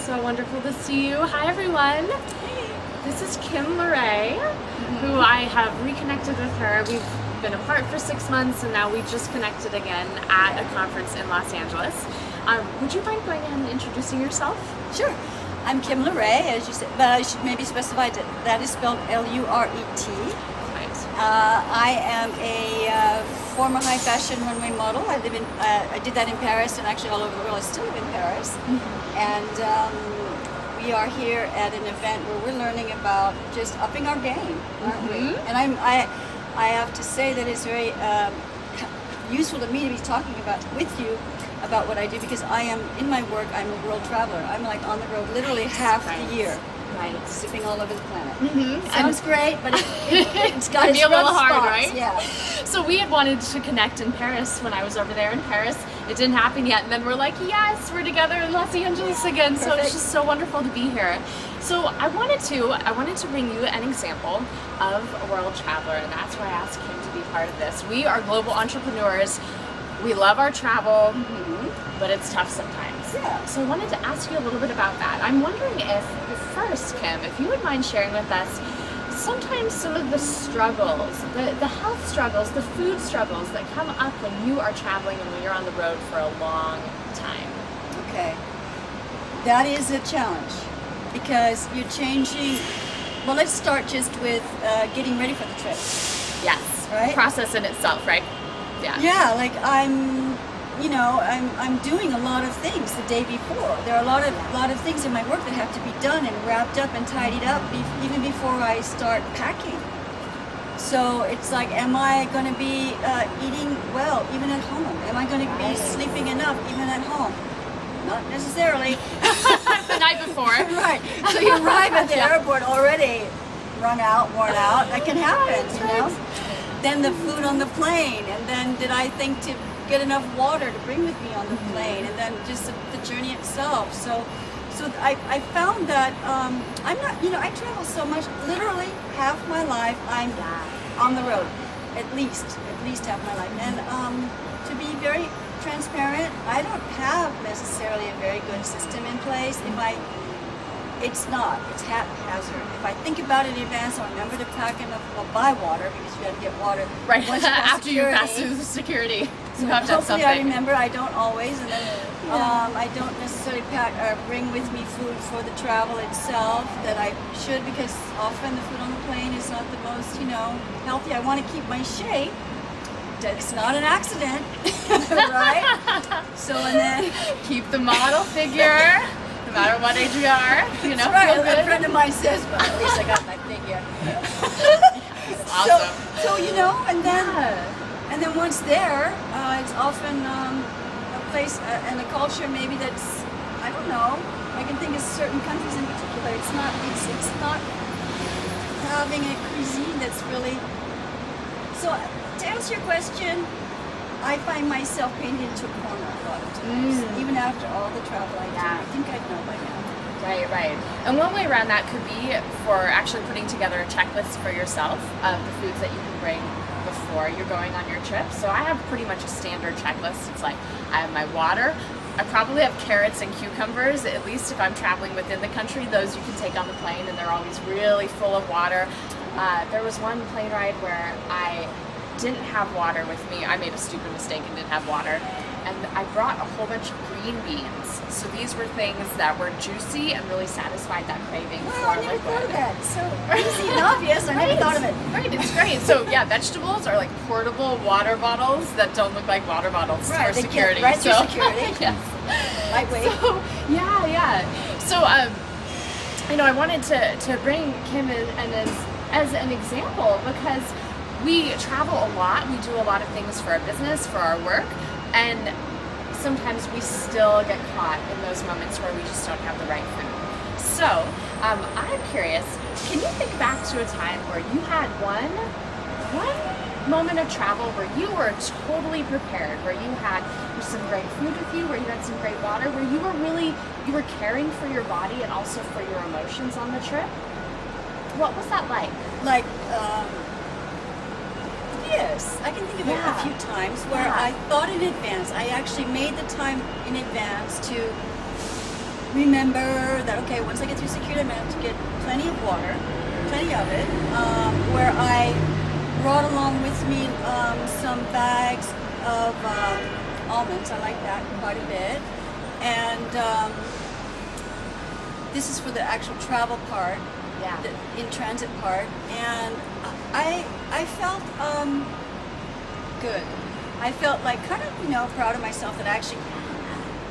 So wonderful to see you. Hi everyone. Hey. This is Kim Luret, who I have reconnected with her. We've been apart for 6 months and now we just connected again at a conference in Los Angeles. Would you mind going and introducing yourself? Sure. I'm Kim Luret, as you said, but I should maybe specify that is spelled L-U-R-E-T. Right. I am a former high fashion runway model. I did that in Paris and actually all over the world. I still live in Paris. And we are here at an event where we're learning about just upping our game, aren't we? And I have to say that it's very useful to me to be talking with you about what I do, because I am, in my work, I'm a world traveler. I'm like on the road literally half the year. Right. Zipping all over the planet. Sounds great, but it's got to be a little hard, right? Yeah. So we had wanted to connect in Paris when I was over there in Paris. It didn't happen yet, and then we're like, yes, we're together in Los Angeles again. So it's just so wonderful to be here. So I wanted to bring you an example of a world traveler, and that's why I asked Kim to be part of this. We are global entrepreneurs. We love our travel, but it's tough sometimes. Yeah. So I wanted to ask you a little bit about that. I'm wondering if, first, Kim, if you would mind sharing with us sometimes some of the struggles, the health struggles, the food struggles that come up when you are traveling and when you're on the road for a long time. Okay. That is a challenge because you're changing. Well, let's start just with getting ready for the trip. Yes. Right? The process in itself, right? Yeah. Yeah, like I'm doing a lot of things the day before. There are a lot of things in my work that have to be done and wrapped up and tidied up even before I start packing. So it's like, am I going to be eating well even at home? Am I going to be sleeping enough even at home? Not necessarily. The night before. Right. So you arrive at the airport already wrung out, worn out. That can happen, you know. Then the food on the plane, and then did I think to get enough water to bring with me on the plane, and then just the journey itself. So I found that I'm not, I travel so much. Literally half my life I'm on the road, at least half my life. And to be very transparent, I don't have necessarily a very good system in place. It's haphazard. If I think about it in advance, I'll remember to pack enough, buy water, because you have to get water right after you pass through the security. So you have to have hopefully something. I remember. I don't always, and then I don't necessarily pack or bring with me food for the travel itself that I should, because often the food on the plane is not the most, healthy. I want to keep my shape. It's not an accident, right? So, and then keep the model figure. No matter what age we are, That's right. A friend of mine says, but at least I got my figure. Awesome. So and then once there, it's often a place and a culture maybe that's, I don't know. I can think of certain countries in particular. It's not having a cuisine that's really. So to answer your question, I find myself painted into a corner a lot of times, even after all the travel I do. I think I'd know by now. Right. And one way around that could be for actually putting together a checklist for yourself of the foods that you can bring before you're going on your trip. So I have pretty much a standard checklist. It's like, I have my water. I probably have carrots and cucumbers, at least if I'm traveling within the country. Those you can take on the plane, and they're always really full of water. There was one plane ride where I didn't have water with me. I made a stupid mistake and didn't have water, and I brought a whole bunch of green beans. So these were things that were juicy and really satisfied that craving for I never thought of that. So easy and obvious. I never thought of it. Right, it's great. So yeah, vegetables are like portable water bottles that don't look like water bottles for security. Right, for security. Yes. Lightweight. So, yeah. So I wanted to bring Kim as an example, because we travel a lot, we do a lot of things for our business, for our work, and sometimes we still get caught in those moments where we just don't have the right food. So, I'm curious, can you think back to a time where you had one moment of travel where you were totally prepared, where you had some great food with you, where you had some great water, where you were caring for your body and also for your emotions on the trip? What was that like? Yes, I can think of it a few times where I thought in advance. I actually made the time in advance to remember that, okay, once I get through security, I'm going to have to get plenty of water, plenty of it, where I brought along with me some bags of almonds. I like that quite a bit. And this is for the actual travel part, the in-transit part. And I felt good. I felt like kind of, proud of myself that I actually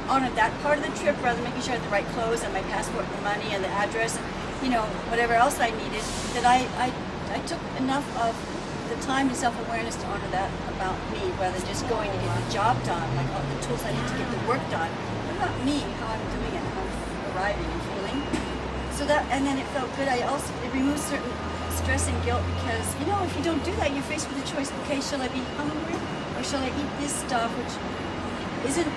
honored that part of the trip, rather than making sure I had the right clothes and my passport and the money and the address and, whatever else I needed, that I took enough of the time and self-awareness to honor that about me, rather than just going to get the job done, like all the tools I need to get the work done. What about me, how I'm doing it, how I'm arriving and feeling? So that, and then it felt good. It removes certain stress and guilt, because, if you don't do that, you're faced with the choice, okay, shall I be hungry, or shall I eat this stuff, which isn't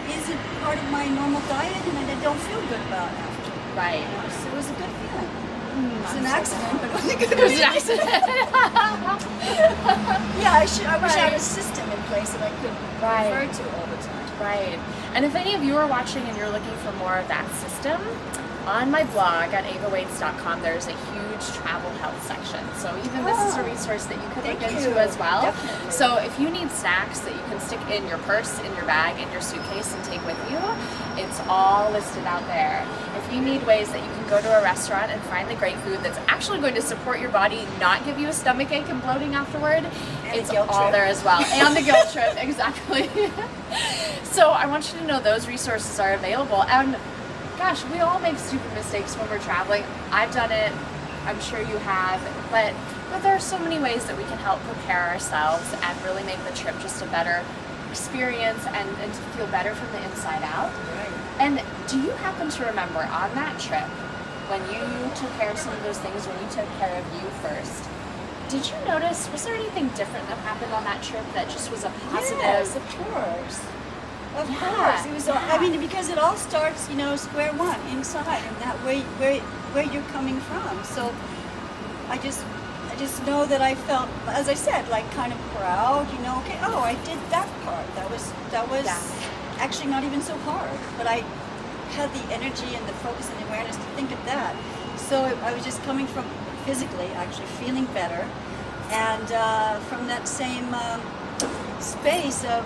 part of my normal diet, and I don't feel good about after. Right. So it was a good feeling. It was an accident, but it was a good It was feeling. an accident. Yeah, I wish I had a system in place that I could refer to all the time. Right. And if any of you are watching and you're looking for more of that system, on my blog at avawaits.com, there's a huge travel health section. So even this is a resource that you could look into as well. Definitely. So if you need snacks that you can stick in your purse, in your bag, in your suitcase and take with you, it's all listed out there. If you need ways that you can go to a restaurant and find the great food that's actually going to support your body, not give you a stomach ache and bloating afterward, it's all there as well. And the guilt trip, exactly. So I want you to know those resources are available. And gosh, we all make stupid mistakes when we're traveling. I've done it, I'm sure you have, but there are so many ways that we can help prepare ourselves and really make the trip just a better experience and to feel better from the inside out. Right. And do you happen to remember on that trip, when you took care of some of those things, when you took care of you first, did you notice, was there anything different that happened on that trip that just was a positive? Yes, of course. Of course, it was. I mean, because it all starts, square one, inside, and that where you're coming from. So, I just know that I felt, as I said, like kind of proud. Okay, oh, I did that part. That was actually not even so hard, but I had the energy and the focus and the awareness to think of that. So I was just coming from physically, actually feeling better, and from that same space of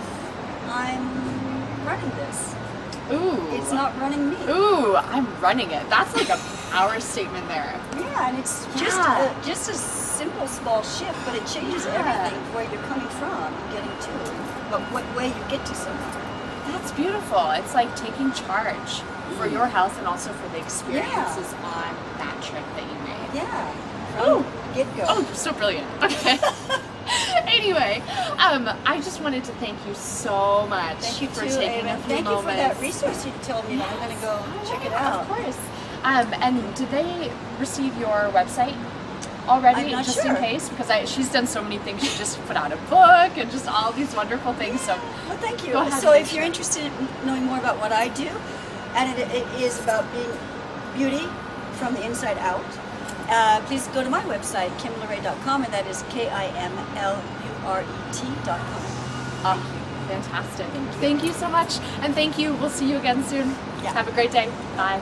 I'm running this. Ooh. It's not running me. Ooh, I'm running it. That's like a power statement there. Yeah, and it's just a simple, small shift, but it changes everything where you're coming from and getting to, but what way you get to somewhere. That's beautiful. It's like taking charge for your health and also for the experiences on that trip that you made. Yeah. Oh, get-go. Oh, so brilliant. Okay. Anyway, I just wanted to thank you so much for taking a few Thank moments. you for that resource you told me. I'm going to go check it out. Of course. And did they receive your website already? I'm not just sure. in case, because she's done so many things. She just put out a book and just all these wonderful things. So, well, thank you. Go ahead So, and if you're interested in knowing more about what I do, and it is about being beauty from the inside out, please go to my website, kimluret.com, and that is KIMLURET.com. Fantastic. Thank you so much, and thank you. We'll see you again soon. Yeah. Have a great day. Bye.